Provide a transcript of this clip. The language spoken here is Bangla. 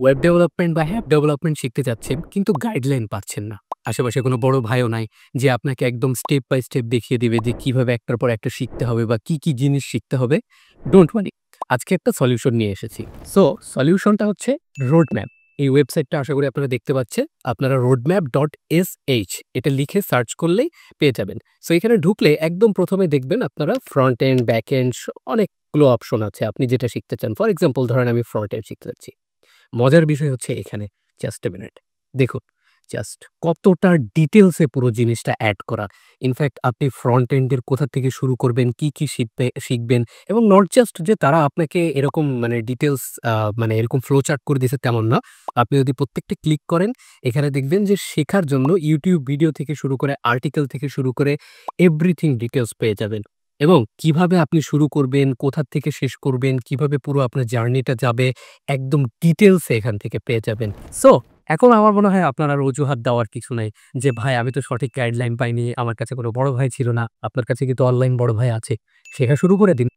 ওয়েব ডেভেলপমেন্ট বা অ্যাপ ডেভেলপমেন্ট শিখতে চাচ্ছেন কিন্তু গাইডলাইন পাচ্ছেন না। আশেপাশে কোনো বড় ভাইও নাই যে আপনাকে একদম স্টেপ বাই স্টেপ দেখিয়ে দিবে যে কিভাবে একটার পর একটা শিখতে হবে বা কি জিনিস শিখতে হবে। Don't worry. আজকে একটা সলিউশন নিয়ে এসেছি। সো সলিউশনটা হচ্ছে রোড ম্যাপ। এই ওয়েবসাইটটা আশা করি আপনারা দেখতে পাচ্ছেন। আপনারা roadmap.sh এটা লিখে সার্চ করলেই পেয়ে যাবেন। সো এখানে ঢুকলে একদম ১ম এ দেখবেন আপনারা ফ্রন্ট এন্ড, ব্যাক এন্ড অনেকগুলো অপশন আছে। আপনি যেটা শিখতে চান। ফর এক্সাম্পল ধরেন আমি ফ্রন্ট এন্ড শিখতে চাচ্ছি। মজার বিষয় হচ্ছে এখানে জাস্ট এ মিনিট দেখুন, জাস্ট কতটা ডিটেইলসে পুরো জিনিসটা এড করা। ইনফ্যাক্ট আপনি ফ্রন্ট এন্ড এর কোথা থেকে শুরু করবেন, কি শিখবেন এবং নট জাস্ট যে তারা আপনাকে এরকম মানে ডিটেইলস মানে এরকম ফ্লো চার্ট করে দিয়েছে তেমন না। আপনি যদি প্রত্যেকটা ক্লিক করেন এখানে দেখবেন যে শেখার জন্য YouTube ভিডিও থেকে শুরু করে আর্টিকেল থেকে শুরু করে এভরিথিং ডিটেইলস পেয়ে যাবেন। এবং কিভাবে আপনি শুরু করবেন, কোথা থেকে শেষ করবেন, কিভাবে পুরো আপনার জার্নিটা যাবে একদম ডিটেইলসে এখান থেকে পেয়ে যাবেন। সো এখন আমার মনে হয় আপনার আর অজুহাত দেওয়ার কিছু নাই যে, "ভাই আমি তো সঠিক গাইডলাইন পাইনি। আমার কাছে কোনো বড় ভাই ছিল না।" আপনার কাছে কিন্তু অনলাইন বড় ভাই আছে। শেখা শুরু করে দিন।